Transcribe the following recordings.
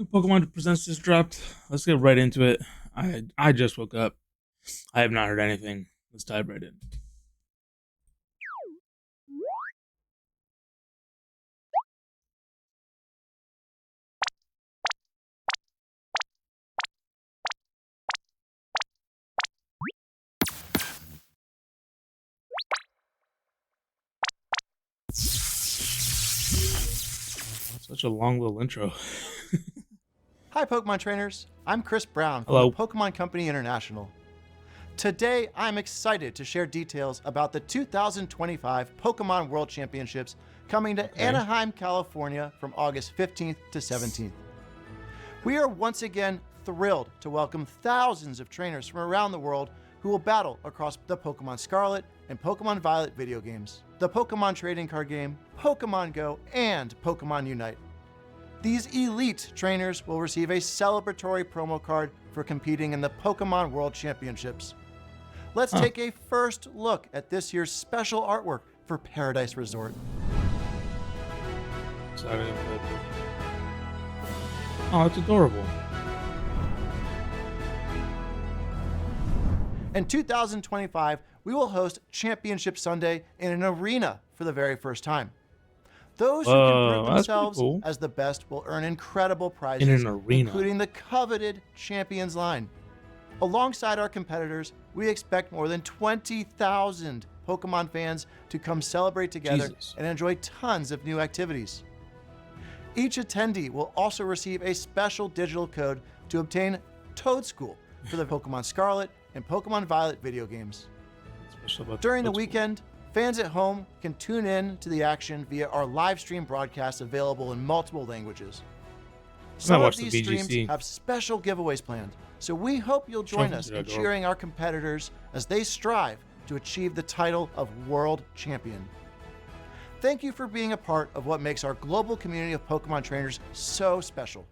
Pokemon Presents just dropped. Let's get right into it. I just woke up. I have not heard anything. Let's dive right in. Such a long little intro. Hi, Pokemon trainers. I'm Chris Brown from Hello. the Pokemon Company International. Today, I'm excited to share details about the 2025 Pokemon World Championships coming to Anaheim, California from August 15th to 17th. We are once again thrilled to welcome thousands of trainers from around the world who will battle across the Pokemon Scarlet and Pokemon Violet video games, the Pokemon trading card game, Pokemon Go, and Pokemon Unite. These elite trainers will receive a celebratory promo card for competing in the Pokemon World Championships. Let's take a first look at this year's special artwork for Paradise Resort. Sorry. Oh, it's adorable. In 2025, we will host Championship Sunday in an arena for the very first time. Those who can prove that's pretty themselves cool. as the best will earn incredible prizes, In an arena. including the coveted Champions line. Alongside our competitors, we expect more than 20,000 Pokemon fans to come celebrate together Jesus. and enjoy tons of new activities. Each attendee will also receive a special digital code to obtain Toad School for the Pokemon Scarlet and Pokemon Violet video games. Special about During the Toad School. weekend, fans at home can tune in to the action via our live stream broadcasts available in multiple languages. Some of watch the these streams VGC. have special giveaways planned, so we hope you'll join us Trophies are in adorable. cheering our competitors as they strive to achieve the title of World Champion. Thank you for being a part of what makes our global community of Pokemon trainers so special.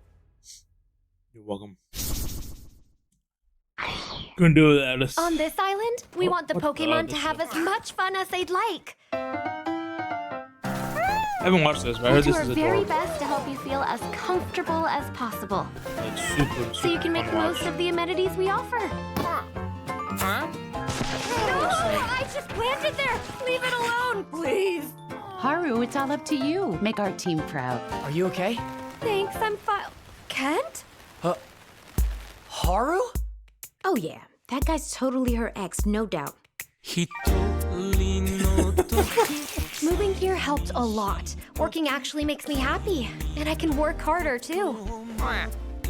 You're welcome. Couldn't do it without us. On this island, we want the what the Pokemon other to have shit? as much fun as they'd like. I haven't watched this, but I heard We'll do this our is very adorable. best to help you feel as comfortable as possible, Like super, so you can make fun the to most watch. of the amenities we offer. No, I just planted there. Leave it alone, please. Haru, it's all up to you. Make our team proud. Are you okay? Thanks, I'm fine. Kent? Haru? Oh yeah, that guy's totally her ex, no doubt. Moving here helped a lot. Working actually makes me happy, and I can work harder too.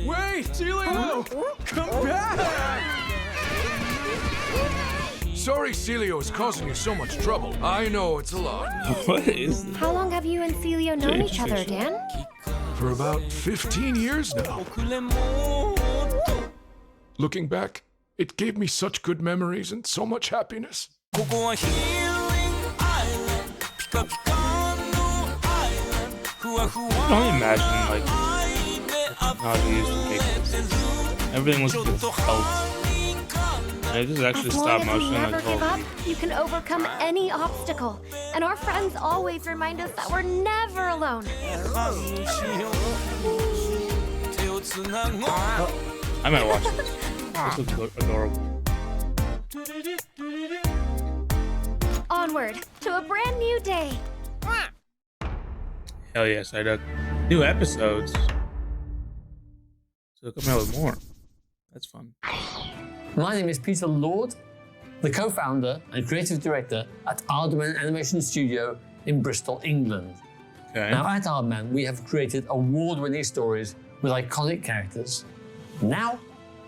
Wait, Celio! Come back! Sorry Celio is causing you so much trouble. I know it's a lot. What is this? How long have you and Celio known each other, Dan? For about 15 years now. Looking back, it gave me such good memories and so much happiness. I can only imagine like the technology used to make this. Everything was just felt. And this is actually As long stop as motion. we never Like, give up, oh, you can overcome any obstacle. And our friends always remind us that we're never alone. I might watch this. This looks adorable. Onward to a brand new day. Hell yes, I did. New episodes. So come out with more. That's fun. My name is Peter Lord, the co-founder and creative director at Aardman Animation Studio in Bristol, England. Okay. Now at Aardman, we have created award-winning stories with iconic characters. Now,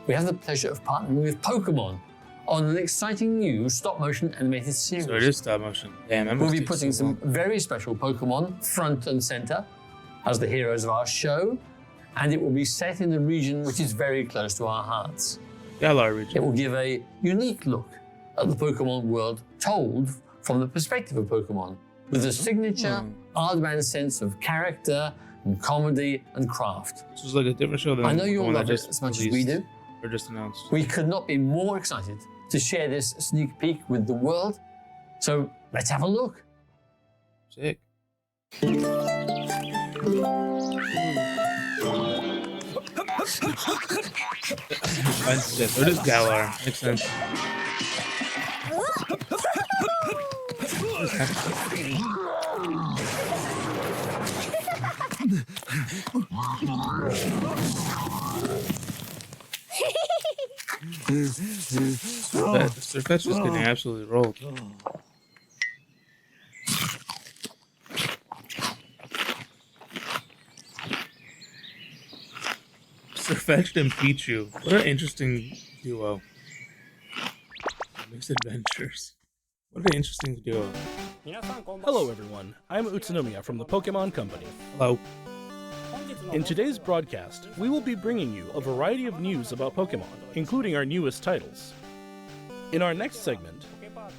we have the pleasure of partnering with Pokemon on an exciting new stop-motion animated series. So it is stop motion. Damn, that We'll must be take putting so some long. very special Pokemon front and center as the heroes of our show, and it will be set in a region which is very close to our hearts. Galar It region. will give a unique look at the Pokemon world told from the perspective of Pokemon, with a signature Aardman sense of character and comedy and craft. This is like a different show than I know the you'll one that love it just as much as we released do. Or just announced. We could not be more excited to share this sneak peek with the world. So let's have a look. Sick. Defensive. It is Galar. Makes sense. Sirfetch'd is getting absolutely rolled. Sirfetch'd and Pichu. What an interesting duo. Mixed adventures. What an interesting duo. Hello everyone, I'm Utsunomiya from the Pokemon Company. Hello. In today's broadcast, we will be bringing you a variety of news about Pokemon, including our newest titles. In our next segment,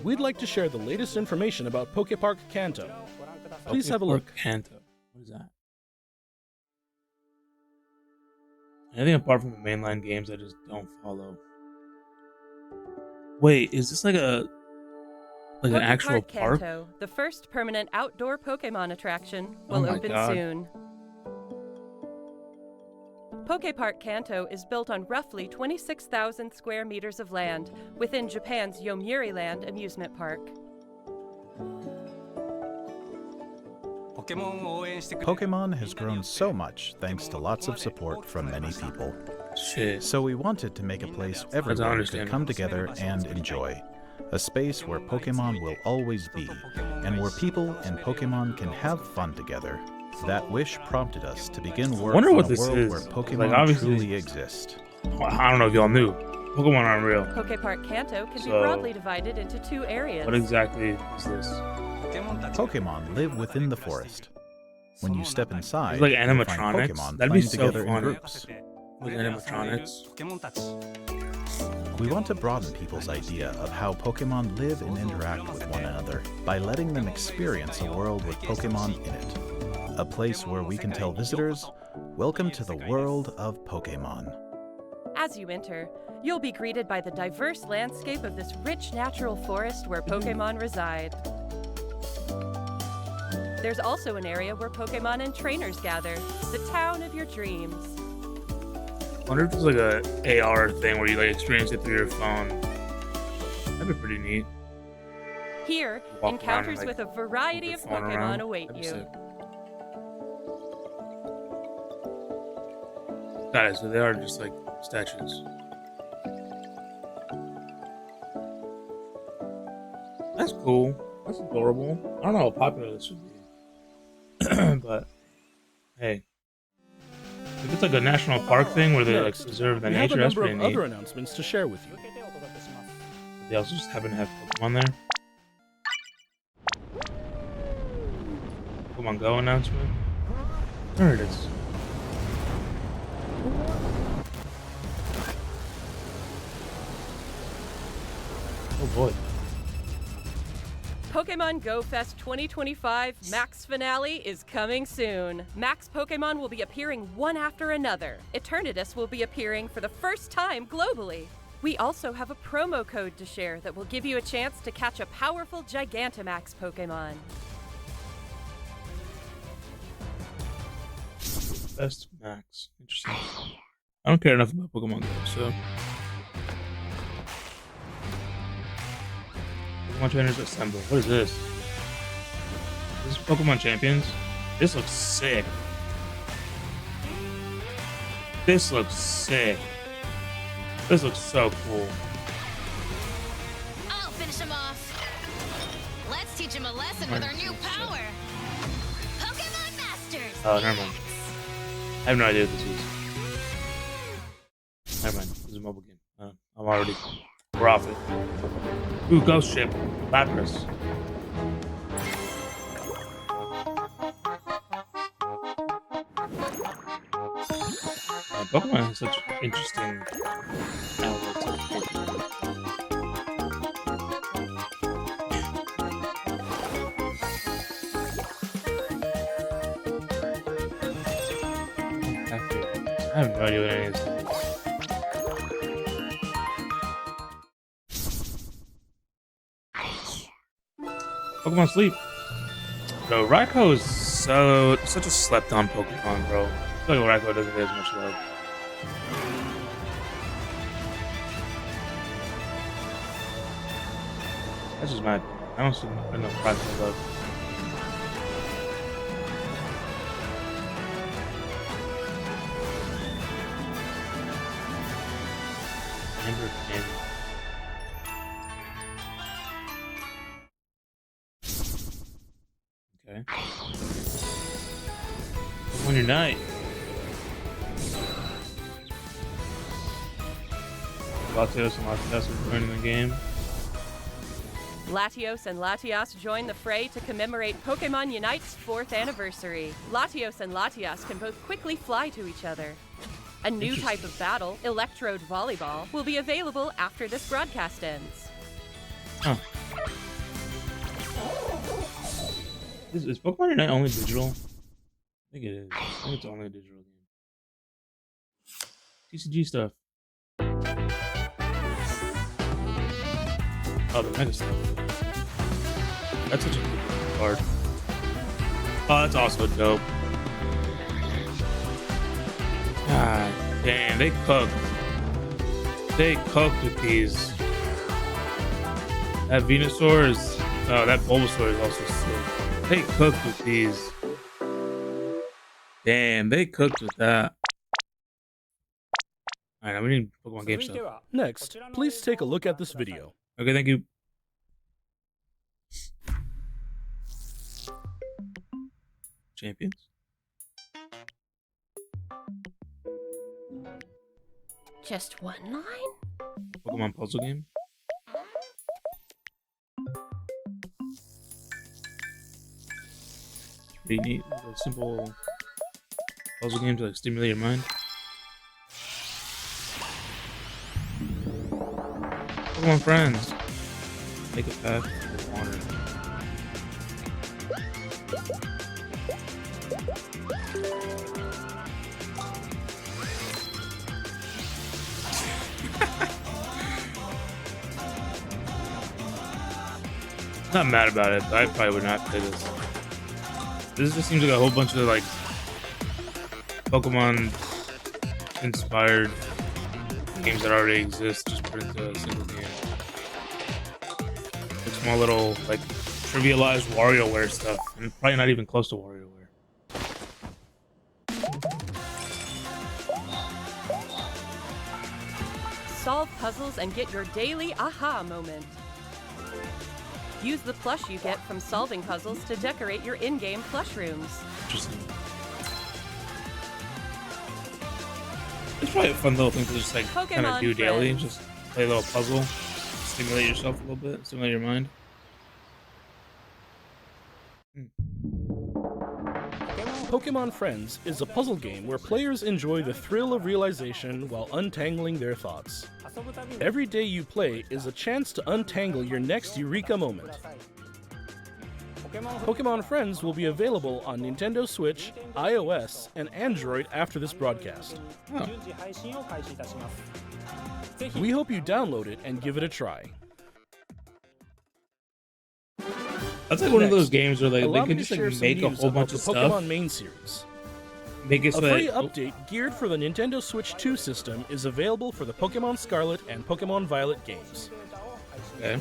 we'd like to share the latest information about Pokepark Kanto. Please have a look. Kanto. What is that? Anything apart from the mainline games I just don't follow. Wait, is this like an actual park? Kanto, the first permanent outdoor Pokemon attraction, will open soon. Pokepark Kanto is built on roughly 26,000 square meters of land within Japan's Yomiuri Land amusement park. Pokemon has grown so much thanks to lots of support from many people. Shit. So we wanted to make a place everyone could come together and enjoy. A space where Pokemon will always be, and where people and Pokemon can have fun together. That wish prompted us to begin work on a world where Pokemon truly exist. I don't know if y'all knew. Pokemon aren't real. Pokepark Kanto can be broadly divided into two areas. What exactly is this? Pokemon live within the forest. When you step inside, it's like you'll find animatronics. Pokemon That'd be playing so together fun. in groups. Like animatronics. We want to broaden people's idea of how Pokemon live and interact with one another by letting them experience a world with Pokemon in it. A place where we can tell visitors, welcome to the world of Pokemon. As you enter, you'll be greeted by the diverse landscape of this rich natural forest where Pokemon reside. There's also an area where Pokemon and trainers gather, the town of your dreams. I wonder if there's like a AR thing where you like experience it through your phone. That'd be pretty neat. Here, encounters with a variety of Pokemon await you. Sick. Got it, so they are just like statues. That's cool. That's adorable. I don't know how popular this would be. But, hey. If it's like a national park thing where they like preserve the nature, that's pretty neat. We have a number of other announcements to share with you. They also just happen to have Pokemon there. Pokemon Go announcement. There it is. Oh boy. Pokemon Go Fest 2025 Max Finale is coming soon. Max Pokemon will be appearing one after another. Eternatus will be appearing for the first time globally. We also have a promo code to share that will give you a chance to catch a powerful Gigantamax Pokemon. Best Max. Interesting. I don't care enough about Pokemon Go, so. Pokemon Trainers Assemble. What is this? This is Pokemon Champions? This looks sick. This looks sick. This looks so cool. I'll finish him off. Let's teach him a lesson with our new power. Pokemon Masters. Oh, never mind. I have no idea what this is. Never mind. This is a mobile game. I'm already. We're off it. Ooh, Ghost Ship. Lapras. Pokemon has such interesting outlets of Pokemon. I have no idea what any of this is. Pokemon Sleep. Bro, Raikou is such a slept-on Pokemon, bro. I feel like Raikou doesn't get as much love. That's just my opinion. I don't see enough practical love. Amber Canyon. Okay. On your night. Latios and Latias are joining the game. Latios and Latias join the fray to commemorate Pokemon Unite's 4th anniversary. Latios and Latias can both quickly fly to each other. A new type of battle, Electrode Volleyball, will be available after this broadcast ends. Huh. Is Pokemon Unite only digital? I think it is. I think it's only a digital game. TCG stuff. Oh, the Mega stuff. That's such a good card. Oh, that's also dope. God damn, they cooked. They cooked with these. That Venusaur is. Oh, that Bulbasaur is also sick. They cooked with these. Damn, they cooked with that. Alright, we need Pokemon game stuff. Next, please take a look at this video. Okay, thank you. Champions. Just one line? Pokemon puzzle game. Pretty neat. A simple puzzle game to like stimulate your mind. Pokemon friends. Make a path with water. Not mad about it, but I probably would not play this. This just seems like a whole bunch of like Pokemon inspired games that already exist, just put into a single game. Like small little like trivialized WarioWare stuff, and probably not even close to WarioWare. Solve puzzles and get your daily aha moment. Use the plush you get from solving puzzles to decorate your in-game plush rooms. Interesting. It's probably a fun little thing to just like kind of do daily. Just play a little puzzle, stimulate yourself a little bit, stimulate your mind. Pokemon Friends is a puzzle game where players enjoy the thrill of realization while untangling their thoughts. Every day you play is a chance to untangle your next eureka moment. Pokemon Friends will be available on Nintendo Switch, iOS, and Android after this broadcast. Oh. We hope you download it and give it a try. That's like one of those games where they can just like make a whole bunch of stuff. Pokemon main series. Make it so a free update geared for the Nintendo Switch 2 system is available for the Pokemon Scarlet and Pokemon Violet games. Okay.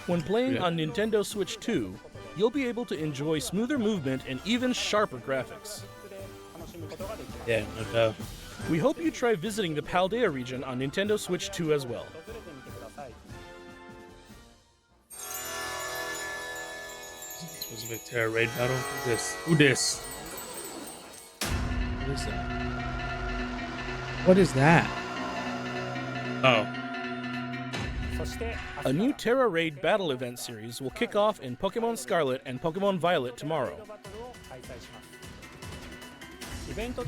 When playing on Nintendo Switch 2, you'll be able to enjoy smoother movement and even sharper graphics. Yeah, no doubt. We hope you try visiting the Paldea region on Nintendo Switch 2 as well. Specific Terra Raid battle? Who this? Who this? What is that? What is that? Oh. A new Terra Raid battle event series will kick off in Pokemon Scarlet and Pokemon Violet tomorrow.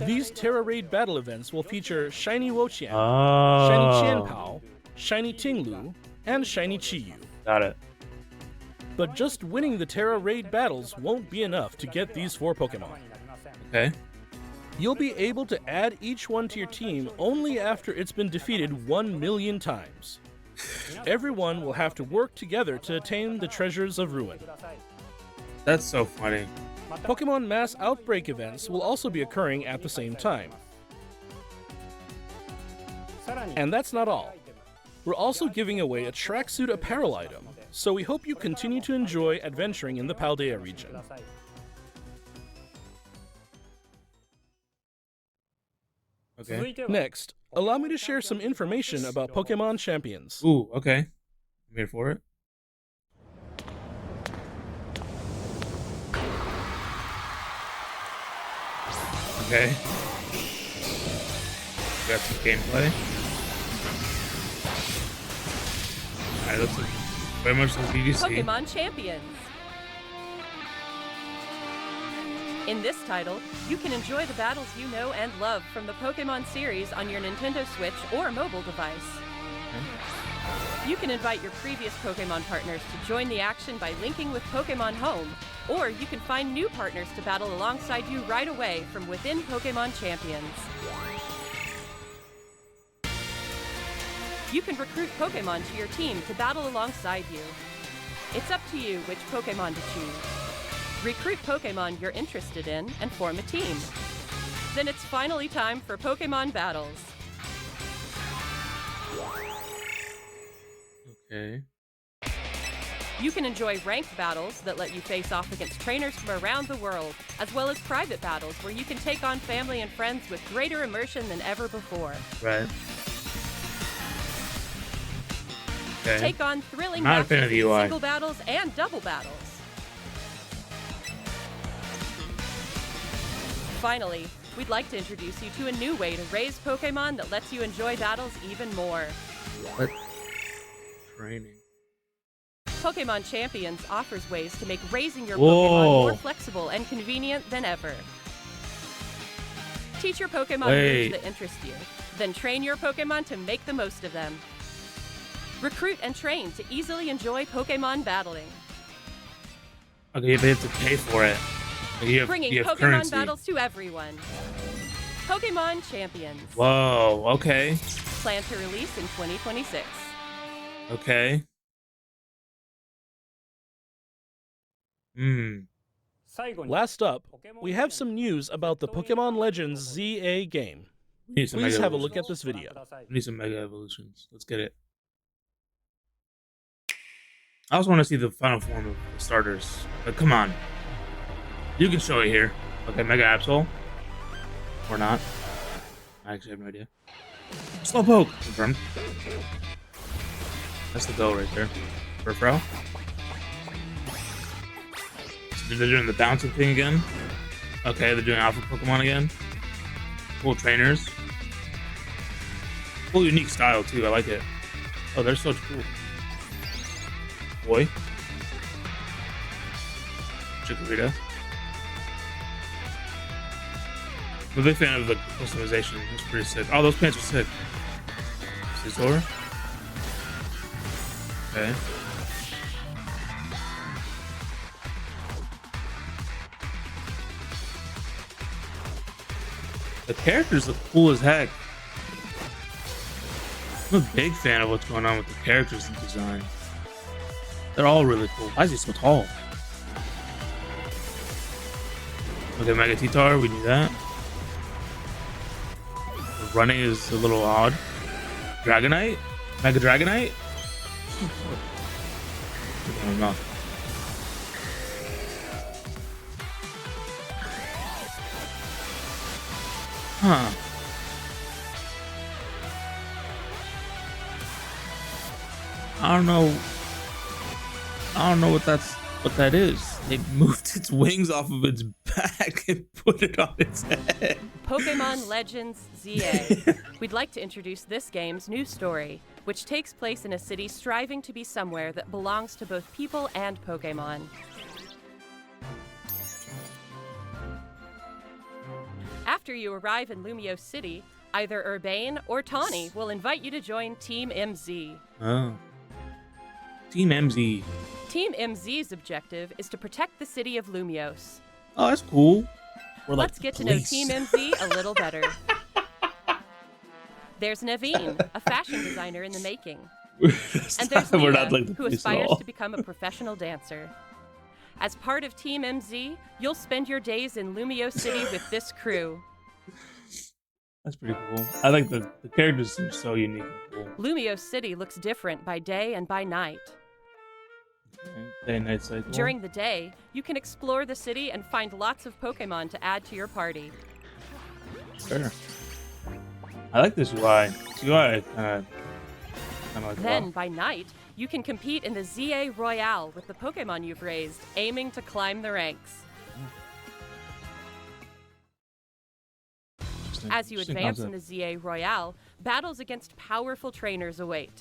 These Terra Raid battle events will feature Shiny Wo-Chien, Shiny Qianpao, Shiny Tinglu, and Shiny Chi-Yu. Got it. But just winning the Terra Raid battles won't be enough to get these 4 Pokemon. Okay. You'll be able to add each one to your team only after it's been defeated 1 million times. Everyone will have to work together to attain the Treasures of Ruin. That's so funny. Pokemon Mass Outbreak events will also be occurring at the same time. And that's not all. We're also giving away a tracksuit apparel item, so we hope you continue to enjoy adventuring in the Paldea region. Okay. Next, allow me to share some information about Pokemon Champions. Ooh, okay. I'm here for it. Okay. Got some gameplay. Alright, looks like very much like BBC. Pokemon Champions. In this title, you can enjoy the battles you know and love from the Pokemon series on your Nintendo Switch or mobile device. You can invite your previous Pokemon partners to join the action by linking with Pokemon Home, or you can find new partners to battle alongside you right away from within Pokemon Champions. You can recruit Pokemon to your team to battle alongside you. It's up to you which Pokemon to choose. Recruit Pokemon you're interested in and form a team. Then it's finally time for Pokemon battles. Okay. You can enjoy ranked battles that let you face off against trainers from around the world, as well as private battles where you can take on family and friends with greater immersion than ever before. Right. Okay. Take on thrilling Not a fan of matches, the UI. single battles, and double battles. Finally, we'd like to introduce you to a new way to raise Pokemon that lets you enjoy battles even more. What? Training. Pokemon Champions offers ways to make raising your Whoa. Pokemon more flexible and convenient than ever. Teach your Pokemon moves that interest you, then train your Pokemon to make the most of them. Recruit and train to easily enjoy Pokemon battling. Okay, but you have to pay for it. Like you have, Bringing you have Pokemon currency. battles to everyone. Pokemon Champions. Whoa, okay. Plan to release in 2026. Okay. Last up, we have some news about the Pokemon Legends ZA game. We need some Please Mega have a look Evolutions. at this video. We need some Mega Evolutions. Let's get it. I also want to see the final form of the starters. But come on. You can show it here. Okay, Mega Absol. Or not. I actually have no idea. Slowpoke! Confirmed. That's the go right there. Furfrou. So they're doing the bouncing thing again. Okay, they're doing Alpha Pokemon again. Cool trainers. Cool unique style too, I like it. Oh, they're so cool. Boy. Chikorita. I'm a big fan of the customization. It's pretty sick. Oh, those pants are sick. Scizor. Okay. The characters look cool as heck. I'm a big fan of what's going on with the characters and design. They're all really cool. Why is he so tall? Okay, Mega T-Tar, we need that. The running is a little odd. Dragonite? Mega Dragonite? I don't know. Huh. I don't know what that is. They moved its wings off of its back and put it on its head. Pokemon Legends ZA. We'd like to introduce this game's new story, which takes place in a city striving to be somewhere that belongs to both people and Pokemon. After you arrive in Lumiose City, either Urbane or Tawny will invite you to join Team MZ. Oh. Team MZ. Team MZ's objective is to protect the city of Lumiose. Oh, that's cool. Let's get to know Team MZ a little better. There's Naveen, a fashion designer in the making. And there's We're Leah, not like the who police at aspires all. to become a professional dancer. As part of Team MZ, you'll spend your days in Lumiose City with this crew. That's pretty cool. I like the characters seem so unique and cool. Lumio City looks different by day and by night. Day and night cycle. During the day, you can explore the city and find lots of Pokemon to add to your party. Sure. I like this UI. This UI I kind of like. Then, by night, you can compete in the ZA Royale with the Pokemon you've raised, aiming to climb the ranks. As you advance in the ZA Royale, battles against powerful trainers await.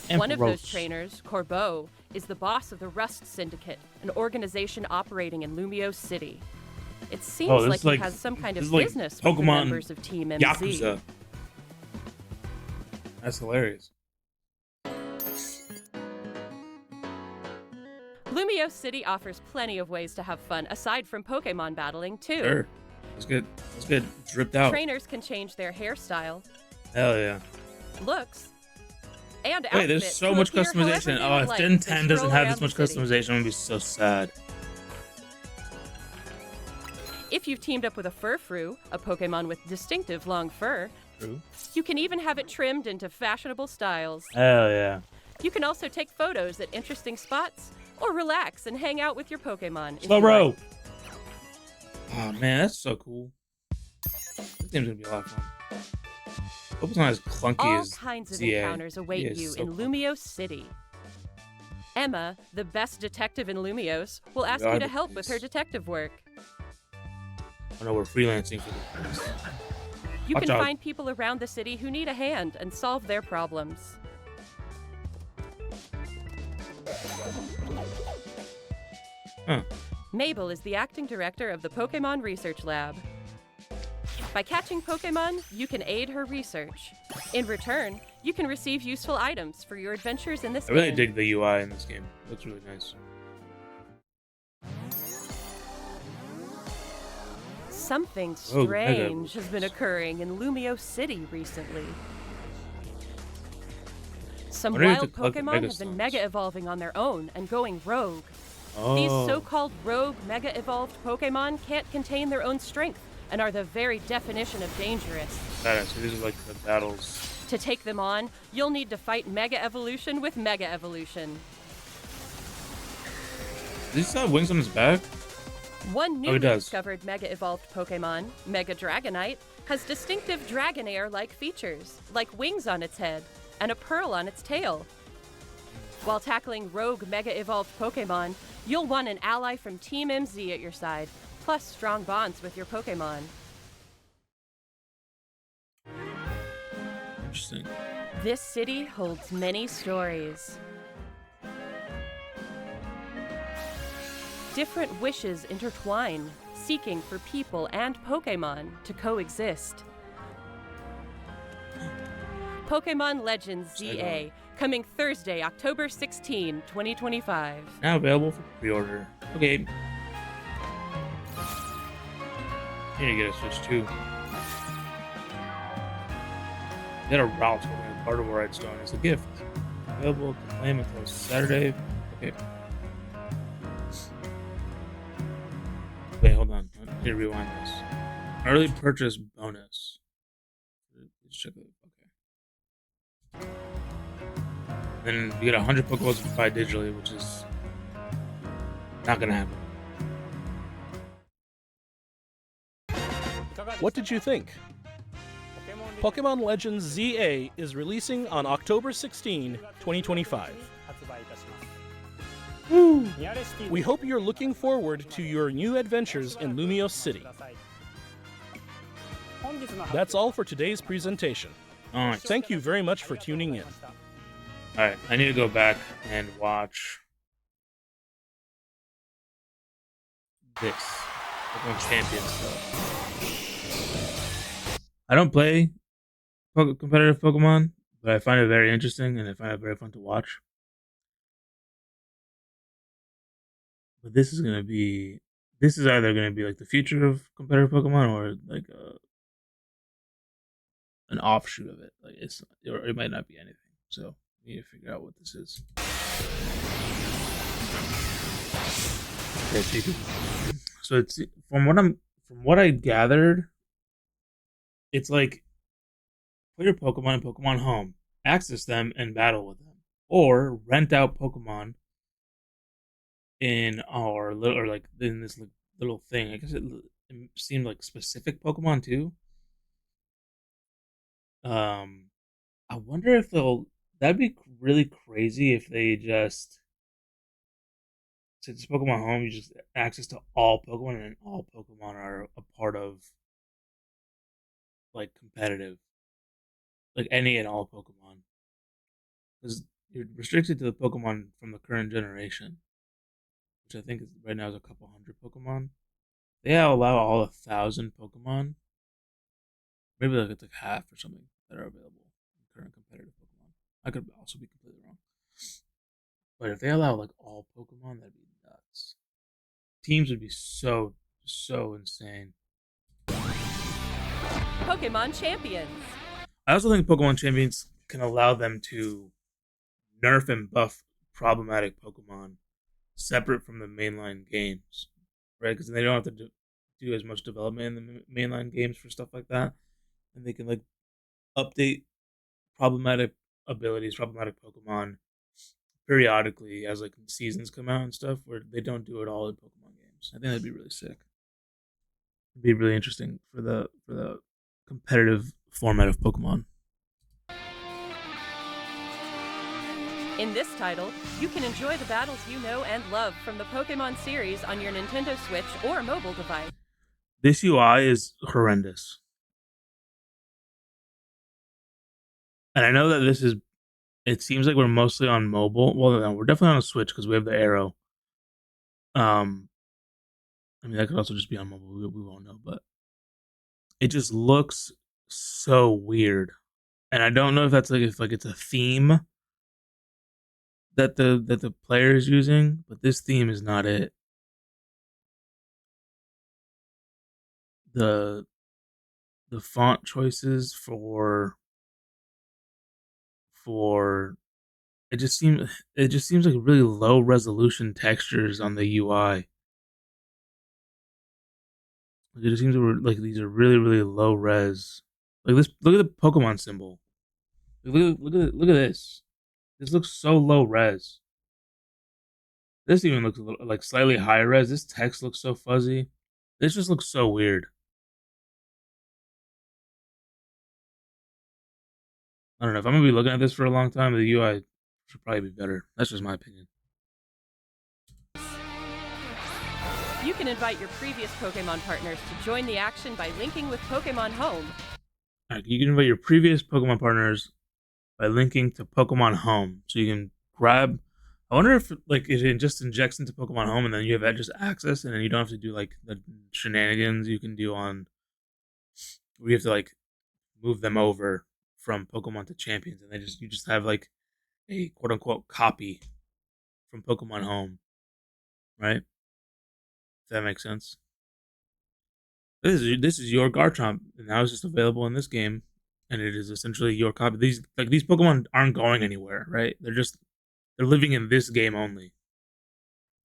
One of those trainers, Corbeau, is the boss of the Rust Syndicate, an organization operating in Lumio City. It seems like he has some kind of business with the members of Team MZ. Yakuza. That's hilarious. Lumio City offers plenty of ways to have fun aside from Pokemon battling, too. Sure. Let's get dripped out. Trainers can change their hairstyle, Hell yeah. looks, and Wait, there's outfit so to much appear customization. however Oh, you if like Gen as they 10 doesn't stroll have around this much the city. customization, I'm gonna be so sad. If you've teamed up with a Furfrou, a Pokemon with distinctive long fur, True. you can even have it trimmed into fashionable styles. Hell yeah. You can also take photos at interesting spots, or relax and hang out with your Pokemon. if you Slowbro. like. Oh man, that's so cool. This game's gonna be a lot of fun. Hope it's not as clunky All as kinds of ZA. encounters await Yeah, it's you so in clunky. Lumio City. Emma, the best detective in Lumios, will ask God, you to help with her please. detective work. I know we're freelancing for this. You Watch can out. find people around the city who need a hand and solve their problems. Huh. Mabel is the acting director of the Pokemon Research Lab. By catching Pokemon, you can aid her research. In return, you can receive useful items for your adventures in this I really game. dig the UI in this game. It looks really nice. Something Oh, Mega strange has been occurring in Lumio City recently. Some Wonder if wild to collect the Pokemon Mega have been Stones. mega evolving on their own and going rogue. Oh. These so-called rogue mega evolved Pokemon can't contain their own strength and are the very definition of dangerous. Badass. So these are like the battles. To take them on, you'll need to fight Mega Evolution with Mega Evolution. Does he still have wings on his back? One Oh, newly it does. discovered Mega Evolved Pokemon, Mega Dragonite, has distinctive Dragonair-like features, like wings on its head and a pearl on its tail. While tackling rogue Mega Evolved Pokemon, you'll want an ally from Team MZ at your side, plus strong bonds with your Pokemon. Interesting. This city holds many stories. Different wishes intertwine, seeking for people and Pokemon to coexist. Pokemon Legends ZA, coming Thursday, October 16, 2025. Now available for pre-order. Okay. I need to get a Switch too. Get a route for a Gardevoir Redstone as a gift. Available to claim until Saturday. Okay. Wait, hold on. I need to rewind this. Early purchase bonus. Let's check it. Okay. Then you get 100 Pokeballs if you buy digitally, which is not gonna happen. What did you think? Pokemon Legends ZA is releasing on October 16, 2025. We hope you're looking forward to your new adventures in Lumio City. That's all for today's presentation. Alright. Thank you very much for tuning in. Alright, I need to go back and watch this. Pokemon Champions stuff. I don't play competitive Pokemon, but I find it very interesting and I find it very fun to watch. But this is either gonna be like the future of competitive Pokemon or like an offshoot of it. Like or it might not be anything. So we need to figure out what this is. Okay, so it's from what I gathered, it's like put your Pokemon in Pokemon Home, access them, and battle with them, or rent out Pokemon in our little or like in this little thing. I guess it seemed like specific Pokemon too. I wonder if they'll. That'd be really crazy if they just since it's Pokemon Home, you just access to all Pokemon, and all Pokemon are a part of like competitive, like any and all Pokemon, because you're restricted to the Pokemon from the current generation, which I think is, right now is a couple hundred Pokemon. They allow all 1,000 Pokemon. Maybe like it's like half or something that are available in current competitive Pokemon. I could also be completely wrong. But if they allow like all Pokemon, that'd be nuts. Teams would be so insane. Pokemon Champions. I also think Pokemon Champions can allow them to nerf and buff problematic Pokemon separate from the mainline games, right? Because they don't have to do as much development in the mainline games for stuff like that, and they can like update problematic abilities, problematic Pokemon periodically as like seasons come out and stuff, where they don't do it all in Pokemon games. I think that'd be really sick. It'd be really interesting for the competitive format of Pokemon. In this title, you can enjoy the battles you know and love from the Pokemon series on your Nintendo Switch or mobile device. This UI is horrendous. And I know that this is, it seems like we're mostly on mobile. Well, no, we're definitely on a Switch because we have the arrow. I mean, that could also just be on mobile. We won't know, but it just looks so weird. And I don't know if that's like, if like it's a theme that the player is using, but this theme is not it. The font choices for it just seems like really low resolution textures on the UI. Like it just seems like these are really low res. Like this, look at the Pokemon symbol. Look at this. This looks so low res. This even looks a little, like slightly higher res. This text looks so fuzzy. This just looks so weird. I don't know if I'm gonna be looking at this for a long time. The UI should probably be better. That's just my opinion. You can invite your previous Pokemon partners to join the action by linking with Pokemon Home. Right, you can invite your previous Pokemon partners by linking to Pokemon Home. So you can grab. I wonder if like it just injects into Pokemon Home and then you have just access, and then you don't have to do like the shenanigans you can do on. Where you have to like move them over from Pokemon to Champions, and you just have like a quote unquote copy from Pokemon Home, right? If that makes sense. This is your Garchomp, and now it's just available in this game, and it is essentially your copy. These Pokemon aren't going anywhere, right? They're living in this game only.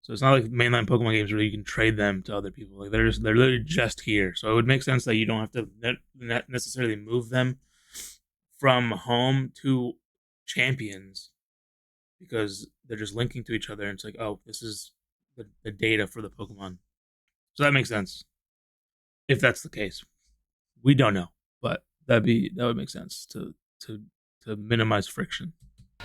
So it's not like mainline Pokemon games where you can trade them to other people. Like they're literally just here. So it would make sense that you don't have to not necessarily move them from home to Champions, because they're just linking to each other, and it's like, oh, this is the data for the Pokemon. So that makes sense. If that's the case, we don't know, but that would make sense to minimize friction.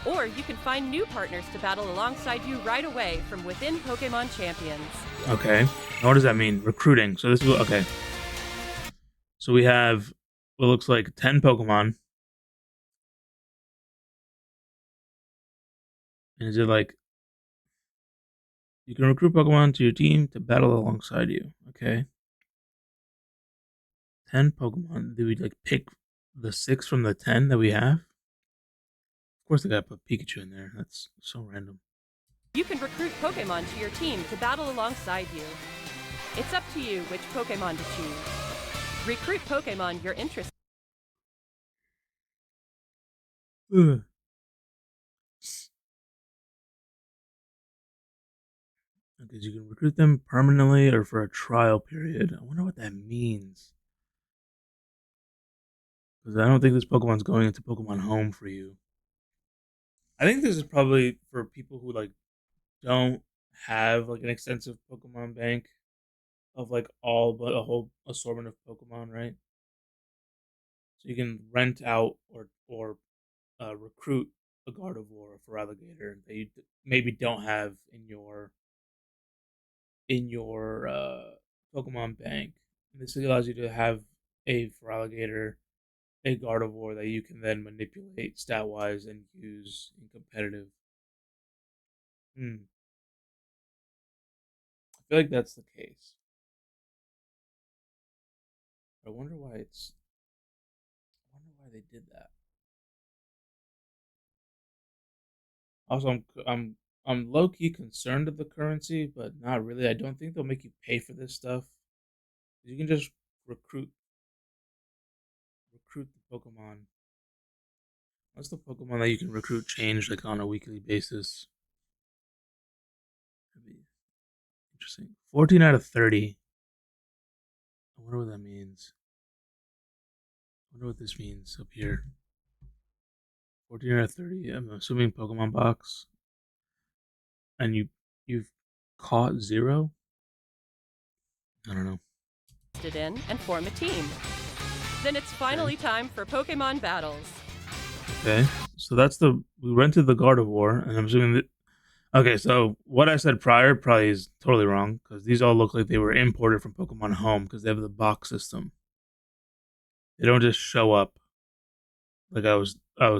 Or you can find new partners to battle alongside you right away from within Pokemon Champions. Okay, now what does that mean? Recruiting. So this is okay. So we have what looks like 10 Pokemon. And is it like you can recruit Pokemon to your team to battle alongside you? Okay. 10 Pokemon. Do we like pick the 6 from the 10 that we have? Of course, they gotta put Pikachu in there. That's so random. You can recruit Pokemon to your team to battle alongside you. It's up to you which Pokemon to choose. Recruit Pokemon you're interested in. Because you can recruit them permanently or for a trial period. I wonder what that means. Because I don't think this Pokemon's going into Pokemon Home for you. I think this is probably for people who like don't have like an extensive Pokemon bank of like all but a whole assortment of Pokemon, right? So you can rent out or recruit a Gardevoir or Feraligatr that you maybe don't have in your Pokemon bank. And this allows you to have a Feraligatr, a Gardevoir that you can then manipulate stat wise and use in competitive. I feel like that's the case. I wonder why they did that. Also, I'm low key concerned of the currency, but not really. I don't think they'll make you pay for this stuff. You can just recruit the Pokemon. What's the Pokemon that you can recruit change like on a weekly basis? That'd be interesting. 14 out of 30. I wonder what that means. I wonder what this means up here. 14 out of 30. I'm assuming Pokemon box. And you've caught 0? I don't know. In and form a team. Then it's finally time for Pokemon battles. Okay, so we rented the Gardevoir, and I'm assuming that. Okay, so what I said prior probably is totally wrong because these all look like they were imported from Pokemon Home because they have the box system. They don't just show up like I was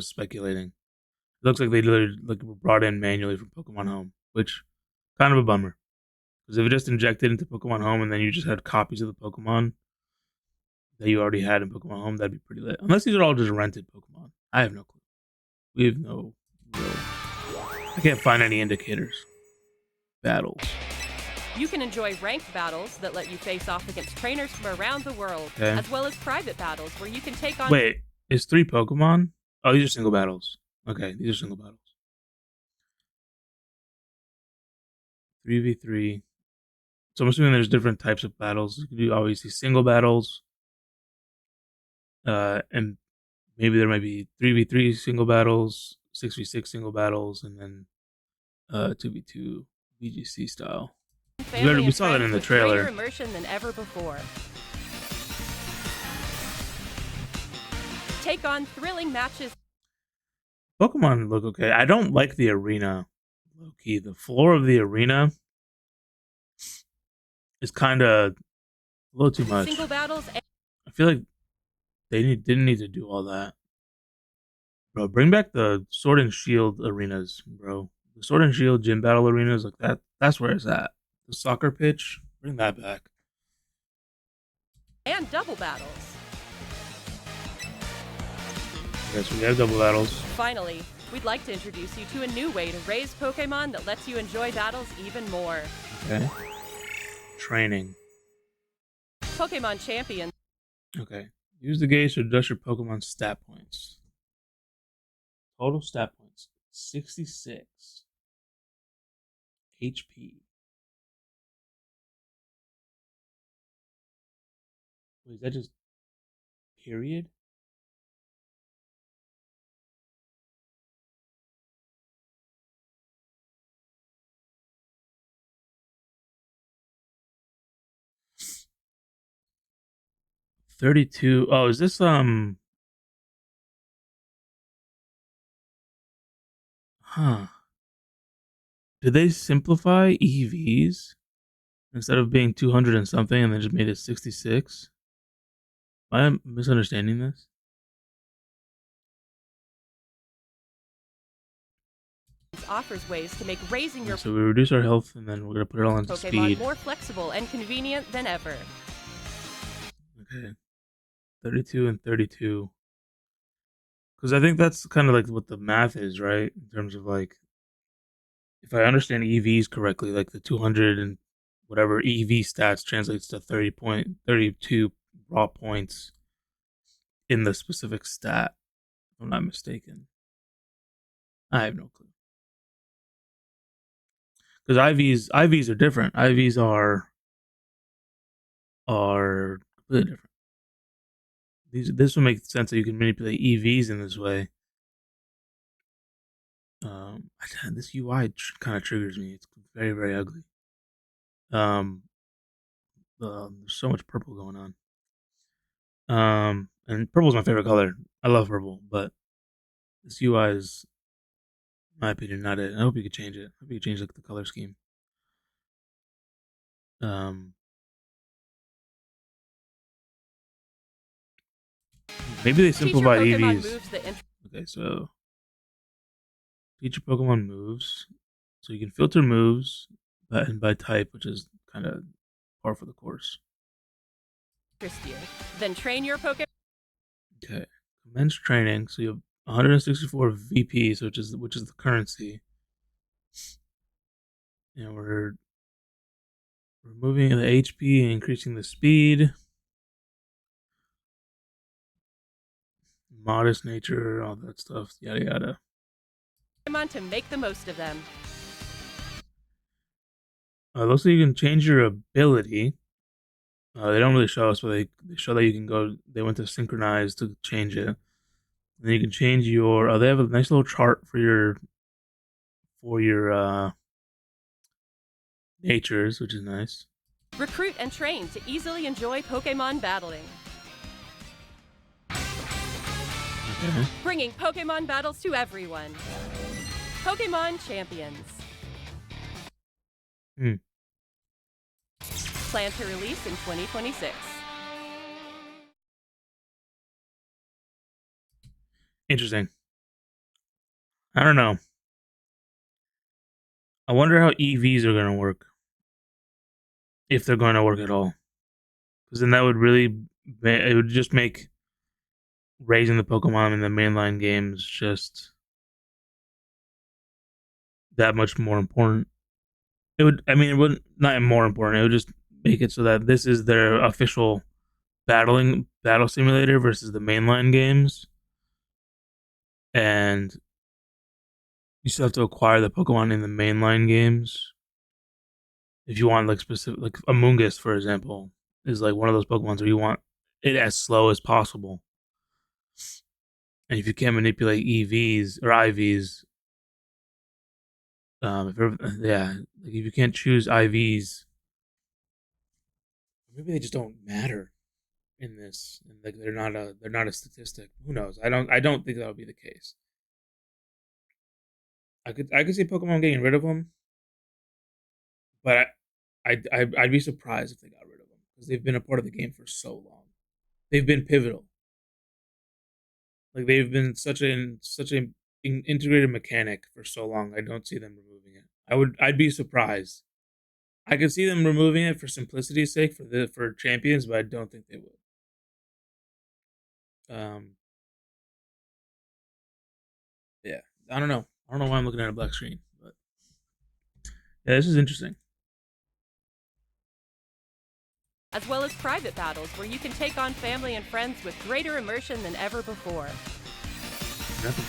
speculating. It looks like they literally were brought in manually from Pokemon Home, which kind of a bummer. Because if it just injected into Pokemon Home and then you just had copies of the Pokemon that you already had in Pokemon Home, that'd be pretty lit. Unless these are all just rented Pokemon. I have no clue. We have no real... I can't find any indicators. Battles. You can enjoy ranked battles that let you face off against trainers from around the world, as well as private battles where you can take on... Wait, is 3 Pokemon? Oh, these are single battles. Okay, these are single battles. 3v3. So I'm assuming there's different types of battles. You can do obviously single battles. And maybe there might be 3v3 single battles, 6v6 single battles, and then 2v2 VGC style. We saw that in the trailer. Greater immersion than ever before. Take on thrilling matches. Pokemon look okay. I don't like the arena. Low key, the floor of the arena is kind of a little too much. Single battles. I feel like they didn't need to do all that. Bro, bring back the Sword and Shield arenas, bro. The Sword and Shield gym battle arenas, like that. That's where it's at. The soccer pitch, bring that back. And double battles. Yes, we have double battles. Finally, we'd like to introduce you to a new way to raise Pokemon that lets you enjoy battles even more. Okay. Training. Pokemon Champion. Okay. Use the gauge to adjust your Pokemon stat points. Total stat points 66. HP. Wait, is that just period? $32. Oh, is this Huh. Did they simplify EVs instead of being 200 and something and then just made it 66? Am I misunderstanding this? Offers ways to make raising your So we reduce our health and then we're gonna put it all into Pokemon speed. more flexible and convenient than ever. Okay. 32 and 32. Because I think that's kind of like what the math is, right? In terms of like, if I understand EVs correctly, like the 200 and whatever EV stats translates to 32 raw points in the specific stat. If I'm not mistaken. I have no clue. Because IVs are different. IVs are completely different. This will make sense that you can manipulate EVs in this way. This UI kind of triggers me. It's very, very ugly. There's so much purple going on. And purple's my favorite color. I love purple, but this UI is, in my opinion, not it. I hope you could change it. I hope you could change like the color scheme. Maybe they simplified EVs. Okay, so teach your Pokemon moves. So you can filter moves by type, which is kind of par for the course. Then train your Pokemon. Okay, commence training. So you have 164 VPs, which is the currency, and we're removing the HP and increasing the speed. Modest nature, all that stuff, yada yada. Pokemon to make the most of them. Looks like you can change your ability. They don't really show us, but they show that you can go. They went to synchronize to change it. And then you can change your. They have a nice little chart for your natures, which is nice. Recruit and train to easily enjoy Pokemon battling. Okay. Bringing Pokemon battles to everyone. Pokemon Champions. Plan to release in 2026. Interesting. I don't know. I wonder how EVs are going to work. If they're going to work at all. Because then that would really... It would just make raising the Pokemon in the mainline games just that much more important. It wouldn't, not more important. It would just make it so that this is their official battle simulator versus the mainline games. And you still have to acquire the Pokemon in the mainline games. If you want like specific, like Amoonguss, for example, is like one of those Pokemons where you want it as slow as possible. And if you can't manipulate EVs or IVs, if you can't choose IVs, maybe they just don't matter in this, and like they're not a statistic. Who knows? I don't think that would be the case. I could see Pokemon getting rid of them, but I'd be surprised if they got rid of them because they've been a part of the game for so long. They've been pivotal. Like they've been such an integrated mechanic for so long. I don't see them removing it. I'd be surprised. I could see them removing it for simplicity's sake for champions, but I don't think they would. Yeah, I don't know why I'm looking at a black screen, but yeah, this is interesting. As well as private battles where you can take on family and friends with greater immersion than ever before.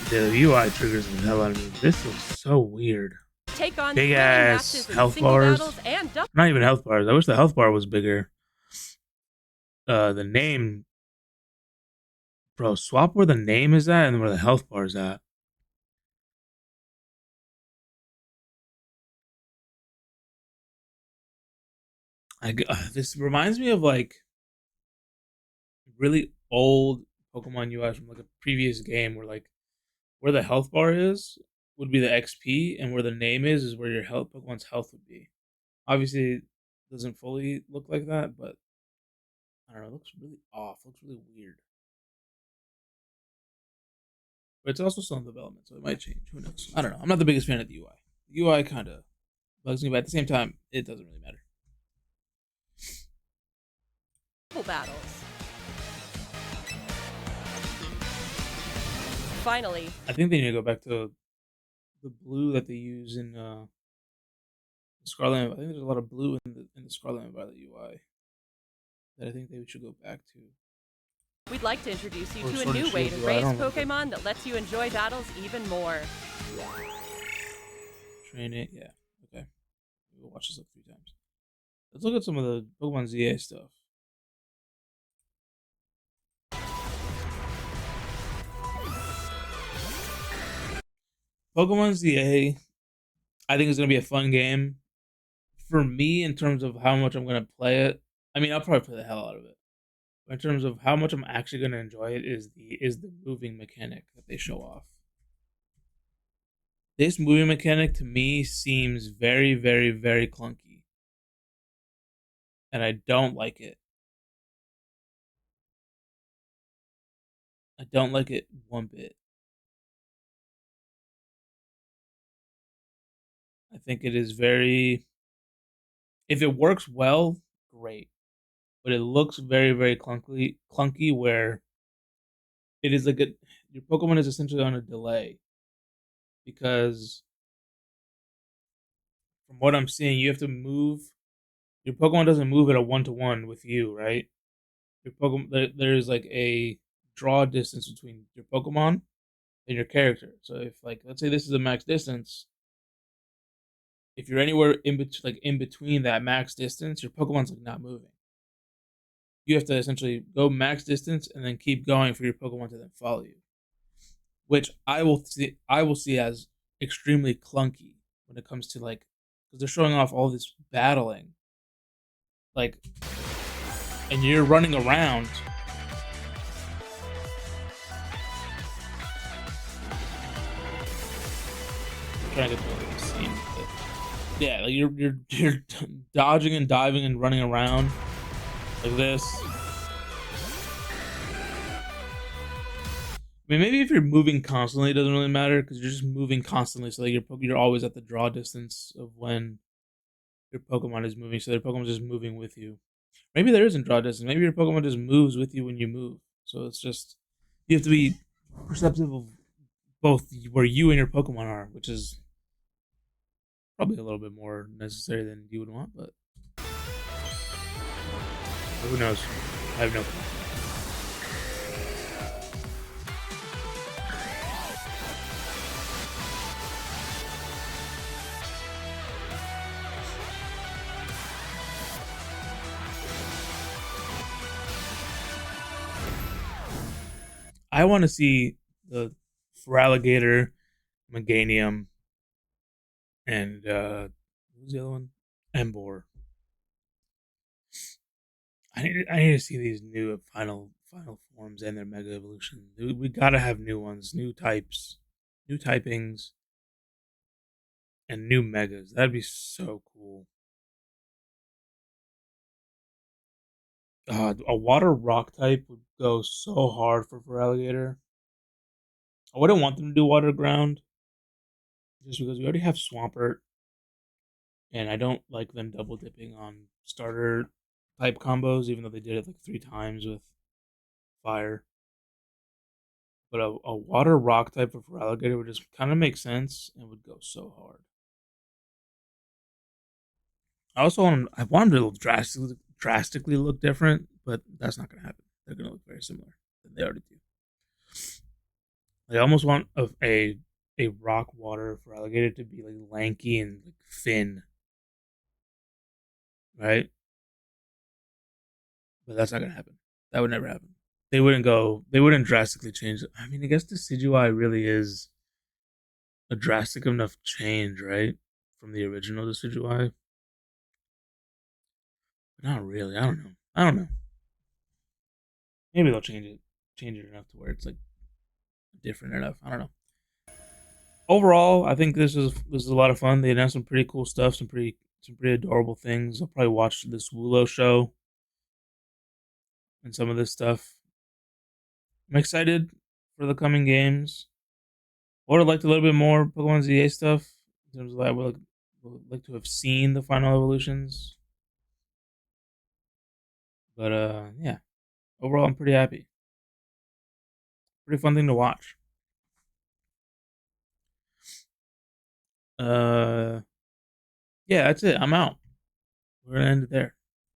The UI triggers the hell out of me. This looks so weird. Take on big ass health bars. Not even health bars. I wish the health bar was bigger. The name, bro. Swap where the name is at and where the health bar is at. This reminds me of like really old Pokemon UI from like a previous game where the health bar is would be the XP and where the name is where your Pokemon's health would be. Obviously it doesn't fully look like that, but I don't know, it looks really off, it looks really weird. But it's also still in development, so it might change. Who knows? I don't know. I'm not the biggest fan of the UI. The UI kind of bugs me, but at the same time, it doesn't really matter. Battles. Finally, I think they need to go back to the blue that they use in Scarlet. I think there's a lot of blue in the Scarlet and Violet UI that I think they should go back to. We'd like to introduce you to a new way to raise Pokemon that lets you enjoy battles even more. Train it, yeah. Okay. We'll watch this like 3 times. Let's look at some of the Pokemon ZA stuff. Pokemon ZA, I think it's gonna be a fun game. For me, in terms of how much I'm gonna play it, I mean, I'll probably play the hell out of it. But in terms of how much I'm actually gonna enjoy it, is the moving mechanic that they show off. This moving mechanic to me seems very, very, very clunky, and I don't like it. I don't like it one bit. I think it is very. If it works well, great. But it looks very, very clunky. Where it is like your Pokemon is essentially on a delay, because from what I'm seeing, you have to move. Your Pokemon doesn't move at a 1-to-1 with you, right? Your Pokemon, there's like a draw distance between your Pokemon and your character. So if, like, let's say this is a max distance, if you're anywhere in between that max distance, your Pokemon's like not moving. You have to essentially go max distance and then keep going for your Pokemon to then follow you, which I will see as extremely clunky when it comes to, like, because they're showing off all this battling, like, and you're running around. I'm trying to get the scene. Yeah, like you're dodging and diving and running around like this. I mean, maybe if you're moving constantly, it doesn't really matter, because you're just moving constantly, so that you're always at the draw distance of when your Pokemon is moving, so their Pokemon's just moving with you. Maybe there isn't draw distance. Maybe your Pokemon just moves with you when you move. So it's just, you have to be perceptive of both where you and your Pokemon are, which is probably a little bit more necessary than you would want, but who knows? I have no clue. I want to see the Feraligatr, Meganium, and what was the other one? Emboar. I need to see these new final forms and their Mega Evolution. We gotta have new ones, new types, new typings, and new Megas. That'd be so cool. A Water Rock type would go so hard for Feraligatr. I wouldn't want them to do Water Ground, just because we already have Swampert, and I don't like them double dipping on starter type combos, even though they did it like 3 times with Fire. But a Water Rock type of Feraligatr would just kind of make sense and would go so hard. I want them to drastically look different, but that's not going to happen. They're going to look very similar than they already do. I almost want a rock water Feraligatr to be like lanky and like thin, right? But that's not going to happen. That would never happen. They wouldn't drastically change it. I mean, I guess Decidueye really is a drastic enough change, right? From the original Decidueye. But not really. I don't know. Maybe they'll change it enough to where it's like different enough. I don't know. Overall, I think this is a lot of fun. They announced some pretty cool stuff, some pretty adorable things. I'll probably watch this Woolo show and some of this stuff. I'm excited for the coming games. I would have liked a little bit more Pokemon ZA stuff. In terms of, I would like to have seen the final evolutions. But yeah. Overall, I'm pretty happy. Pretty fun thing to watch. Yeah, that's it. I'm out. We're gonna end it there.